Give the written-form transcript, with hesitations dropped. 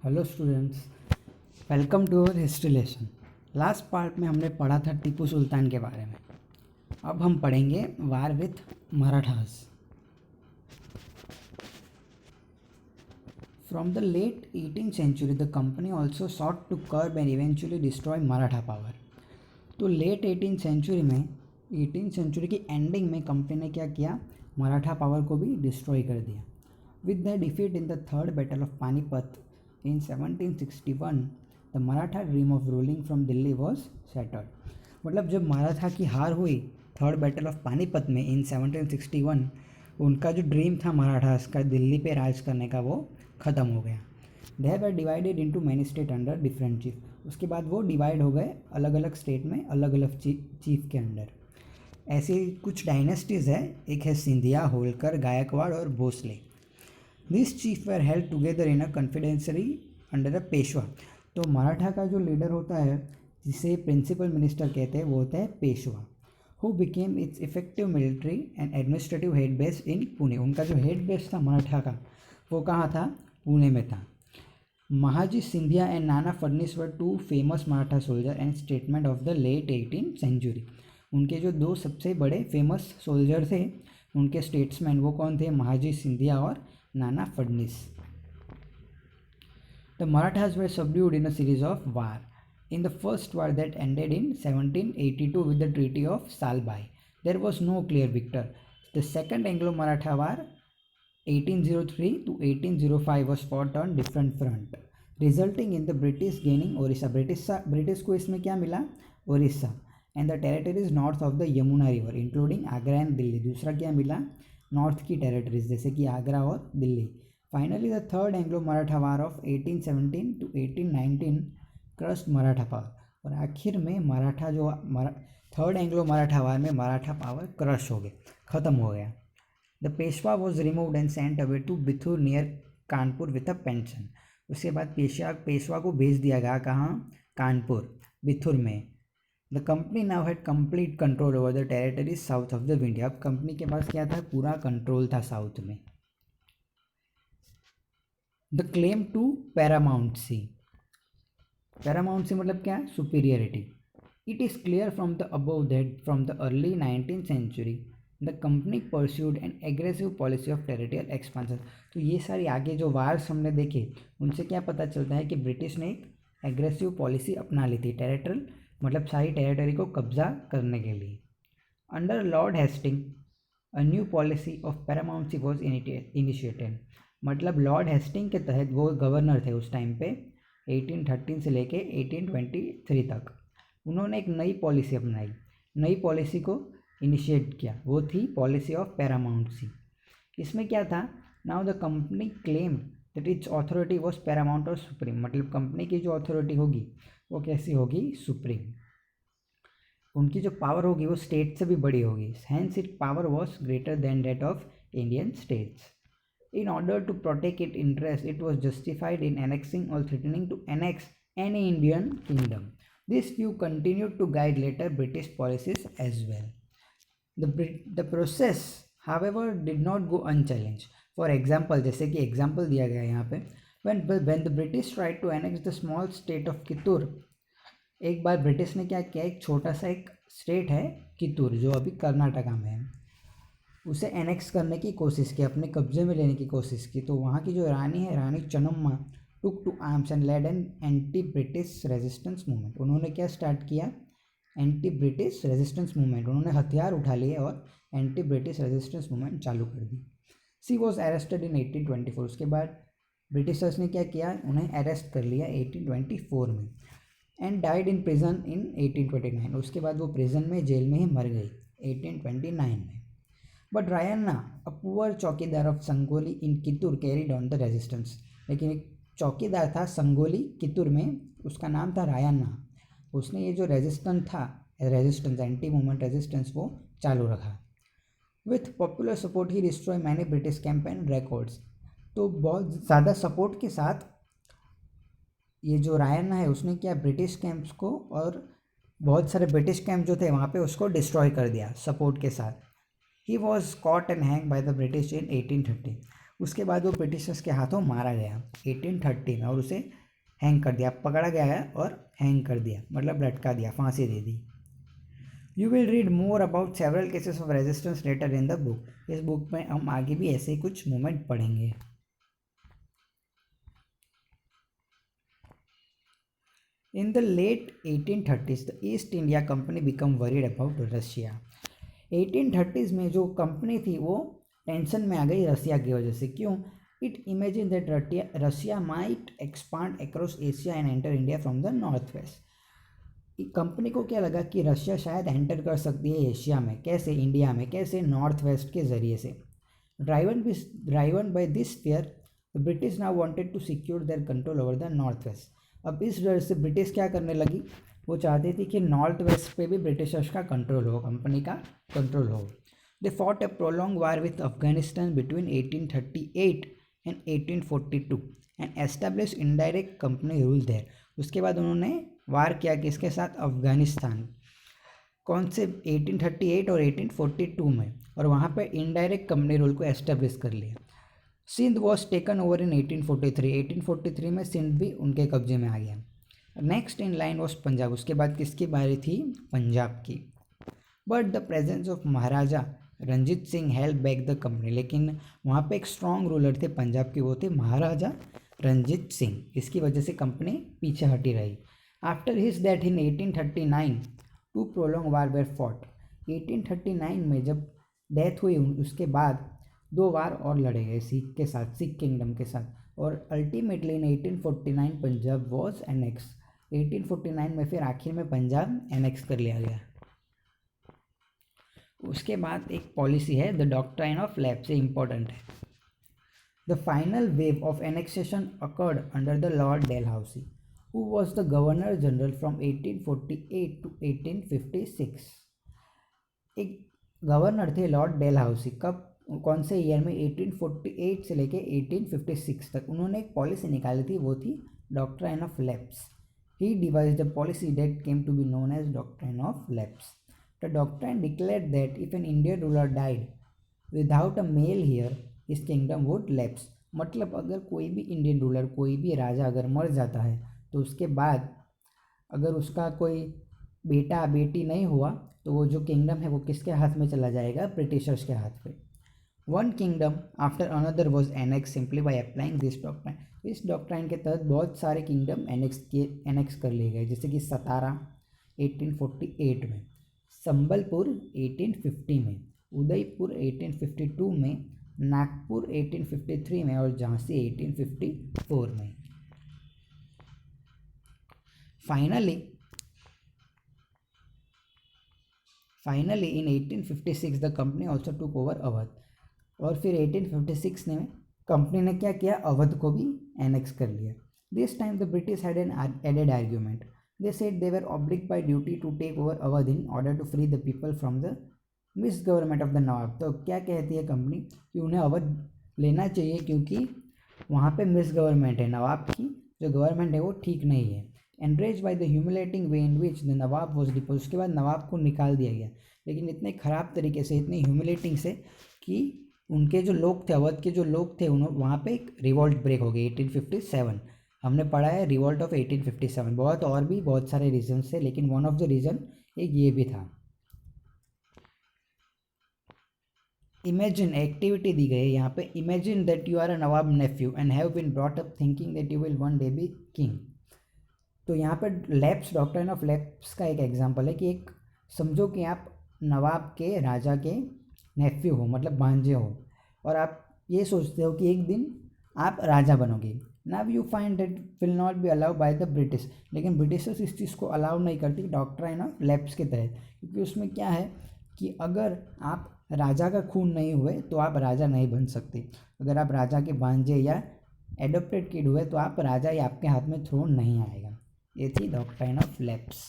Hello students, welcome to our history lesson. Last part में हमने पढ़ा था टीपू सुल्तान के बारे में। अब हम पढ़ेंगे war with Marathas. From the late 18th century the company also sought to curb and eventually destroy Maratha power. तो लेट 18th सेंचुरी में 18th सेंचुरी की एंडिंग में कंपनी ने क्या किया, मराठा पावर को भी डिस्ट्रॉय कर दिया। With the defeat in the third battle of Panipat in 1761 the Maratha dream of ruling from Delhi was shattered। मतलब जब मराठा की हार हुई थर्ड बैटल ऑफ पानीपत में इन 1761, उनका जो ड्रीम था मराठास का दिल्ली पे राज करने का वो ख़त्म हो गया। They were divided into many state under different chief. उसके बाद वो डिवाइड हो गए अलग अलग स्टेट में अलग अलग चीफ के अंडर। ऐसी कुछ डायनेस्टीज़ है, एक है सिंधिया, होलकर, गायकवाड़ और Bhosle. This chief were held together in a confederacy under a Peshwa. तो मराठा का जो लीडर होता है जिसे प्रिंसिपल मिनिस्टर कहते हैं वो होता है Peshwa. Who became it's effective military and administrative head base in Pune. उनका जो हेड बेस था मराठा का वो कहाँ था, पुणे में था। Mahaji Scindia and Nana Phadnavis were two famous Maratha soldier and statement of the late 18th century. उनके जो दो सबसे बड़े फेमस सोल्जर थे, उनके स्टेट्समैन वो कौन थे, महाजी सिंधिया और Nana Fadnis। The Marathas were subdued in a series of war. In the first war that ended in 1782 with the Treaty of Salbai, there was no clear victor. The second Anglo-Maratha War 1803 to 1805 was fought on different front, resulting in the British gaining Orissa। British को इसमें क्या मिला, Orissa and the territories north of the Yamuna River including Agra and Delhi। दूसरा क्या मिला, north की territories जैसे कि आगरा और Delhi. Finally the third Anglo Maratha war of 1817 to 1819 crust Maratha power. और आखिर में मराठा जो थर्ड एंग्लो मराठा वार में मराठा पावर क्रश हो गया, ख़त्म हो गया। The Peshwa was removed and sent away to Bithur near Kanpur with a pension. उसके बाद पेशवा को भेज दिया गया कहाँ, कानपुर, बिथुर में। The company now had complete control over the territories south of the Vindhya. अब कंपनी के पास क्या था, पूरा कंट्रोल था साउथ में। The claim to paramountcy. Paramountcy मतलब क्या, superiority. It is clear from the above that from the early 19th century the company pursued an aggressive policy of territorial expansion. तो ये सारी आगे जो wars हमने देखे उनसे क्या पता चलता है कि ब्रिटिश ने एक एग्रेसिव पॉलिसी अपना ली थी, टेरिटरल मतलब सारी टेरिटरी को कब्जा करने के लिए। Under Lord Hasting a new policy of paramountcy was initiated. मतलब लॉर्ड हेस्टिंग के तहत, वो गवर्नर थे उस टाइम पे 1813 से लेके 1823 तक, उन्होंने एक नई पॉलिसी अपनाई, नई पॉलिसी को इनिशिएट किया, वो थी पॉलिसी ऑफ पैरामाउंसी। इसमें क्या था, now the company claim that it's authority was Paramount और सुप्रीम। मतलब कंपनी की जो अथॉरिटी होगी वो कैसी होगी, सुप्रीम। उनकी जो पावर होगी वो स्टेट से भी बड़ी होगी। Hence it power was greater than that of Indian states. In order to protect it interest it was justified in annexing or threatening to annex any Indian kingdom. This view continued to guide later British policies as well. The process however did not go unchallenged। For example, जैसे कि example दिया गया है यहाँ पे, when the British tried to annex the small state of Kittur. एक बार British ने क्या किया, एक छोटा सा एक स्टेट है कित्तूर जो अभी कर्नाटका में है, उसे एनेक्स करने की कोशिश की, अपने कब्जे में लेने की कोशिश की। तो वहाँ की जो रानी है, Rani Channamma, took to arms and led an anti British resistance movement. उन्होंने क्या स्टार्ट किया, एंटी ब्रिटिश रेजिस्टेंस मूवमेंट। उन्होंने हथियार उठा लिए और एंटी ब्रिटिश रेजिस्टेंस मूवमेंट चालू कर दी। सी वॉज अरेस्टेड इन 1824। उसके बाद ब्रिटिशर्स ने क्या किया, उन्हें अरेस्ट कर लिया 1824 में। एंड डाइड इन प्रिजन इन 1829। उसके बाद वो प्रिजन में, जेल में ही मर गई 1829 में। बट रायन्ना, अ पुअर चौकीदार of Sangolli in Kittur, carried on the resistance. लेकिन एक चौकीदार था संगोली कित्तूर में, उसका नाम था रायन्ना। उसने ये जो रेजिस्टेंस एंटी मूवमेंट रेजिस्टेंस वो चालू रखा। With popular support he destroy many British camp and records. तो बहुत ज़्यादा सपोर्ट के साथ ये जो रायन्ना है उसने क्या, ब्रिटिश कैंप्स को और बहुत सारे ब्रिटिश कैंप जो थे वहाँ पे उसको डिस्ट्रॉय कर दिया सपोर्ट के साथ। He was caught and hang by the British in 1830। उसके बाद वो ब्रिटिशर्स के हाथों मारा गया 1830 में और उसे हैंग कर दिया, पकड़ा गया है और हैंग कर दिया, मतलब लटका दिया, फांसी दे दी। You will read more about several cases of resistance later in the book. इस बुक में हम आगे भी ऐसे ही कुछ मूवमेंट पढ़ेंगे। In the late 1830s, the East India Company become worried about Russia. 1830s में जो कंपनी थी वो टेंशन में आ गई रसिया की वजह से। क्यों? It imagine that Russia might expand across Asia and enter India from the north west. Company को क्या लगा कि रशिया शायद एंटर कर सकती है एशिया में। कैसे? इंडिया में। कैसे? नॉर्थ वेस्ट के ज़रिए से। Driven by this fear, the British now wanted to secure their control over the north west. अब इस डर से ब्रिटिश क्या करने लगी, वो चाहती थी कि नॉर्थ वेस्ट पे भी ब्रिटिशर्स का कंट्रोल हो, कंपनी का कंट्रोल हो। They fought a prolong war with Afghanistan between 1838 and 1842 and establish indirect company rule there. उसके बाद उन्होंने वार किया किसके साथ? अफगानिस्तान। कौन से? 1838 और 1842 में, और वहाँ पे इनडायरेक्ट कंपनी रूल को एस्टेब्लिश कर लिया। Sindh was taken over in 1843। 1843 में सिंध भी उनके कब्जे में आ गया। Next in line was Punjab. उसके बाद किसकी बारी थी? पंजाब की। But the presence of Maharaja Ranjit Singh help back the company. लेकिन वहाँ पे एक स्ट्रॉन्ग रूलर थे पंजाब के, वो थे महाराजा रंजीत सिंह। इसकी वजह से कंपनी पीछे हटी रही। After his death in 1839 two prolong war were fought. 1839 में जब डेथ हुई उसके बाद 2 वार और लड़े गए सिख के साथ, सिख किंगडम के साथ, और ultimately in 1849 Punjab was annex. 1849 में फिर आखिर में पंजाब एनेक्स कर लिया गया। उसके बाद एक पॉलिसी है द डॉक्ट्राइन ऑफ लैप्स, ये इंपॉर्टेंट है। The final wave of annexation occurred under the Lord Dalhousie, who was the governor general from 1848 to 1856। एक गवर्नर थे लॉर्ड डेलहाउसी। कब? कौन से ईयर में? 1848 से लेके 1856 तक। उन्होंने एक पॉलिसी निकाली थी, वो थी doctrine of lapse. He devised the policy that came to be known as doctrine of lapse. The doctrine declared that if an Indian ruler died without a male heir his kingdom would lapse. मतलब अगर कोई भी Indian ruler, कोई भी राजा अगर मर जाता है तो उसके बाद अगर उसका कोई बेटा बेटी नहीं हुआ तो वो जो किंगडम है वो किसके हाथ में चला जाएगा? ब्रिटिशर्स के हाथ पे। One kingdom after another was annex simply by applying this doctrine. इस डॉक्ट्राइन के तहत बहुत सारे किंगडम एनेक्स कर लिए गए, जैसे कि सतारा 1848 में, संबलपुर 1850 में, उदयपुर 1852 में, नागपुर 1853 में और झांसी 1854 में। Finally in 1856 the company also took over Awadh. और फिर 1856 में कंपनी ने क्या किया? अवध को भी एनेक्स कर लिया। This time the British had an added argument. They said they were obliged by duty to take over Awadh in order to free the people from the misgovernment of the nawab. तो क्या कहती है company कि उन्हें अवध लेना चाहिए क्योंकि वहाँ पे मिस गवर्नमेंट है, नवाब की जो गवर्नमेंट है वो ठीक नहीं है। Enrage by the humiliating way in which the Nawab was depots. उसके बाद नवाब को निकाल दिया गया, लेकिन इतने ख़राब तरीके से, इतने ह्यूमिलेटिंग से कि उनके जो लोग थे, अवध के जो लोग थे, उन्होंने वहाँ पे एक रिवॉल्ट ब्रेक हो गई 1857। हमने पढ़ा है रिवॉल्ट ऑफ 1857। बहुत और भी बहुत सारे रीजन थे, लेकिन वन ऑफ द रीज़न एक ये भी था। इमेजिन एक्टिविटी दी गई है यहाँ पे। Imagine that you are a nawab nephew and have been brought up thinking that you will one day be king. तो यहाँ पे लैप्स, डॉक्ट्राइन ऑफ लैप्स का एक एग्जांपल है कि एक समझो कि आप नवाब के राजा के नेफ्यू हो, मतलब भांजे हो, और आप ये सोचते हो कि एक दिन आप राजा बनोगे। Now you find that will not be allow by the British. लेकिन ब्रिटिशर्स इस चीज़ को अलाउ नहीं करती डॉक्ट्राइन ऑफ लैप्स के तहत, क्योंकि उसमें क्या है कि अगर आप राजा का खून नहीं हुए तो आप राजा नहीं बन सकते। अगर आप राजा के भांजे या एडॉप्टेड किड हुए तो आप राजा या आपके हाथ में थ्रोन नहीं आएगा। ये थी डॉक्ट्राइन ऑफ लैप्स।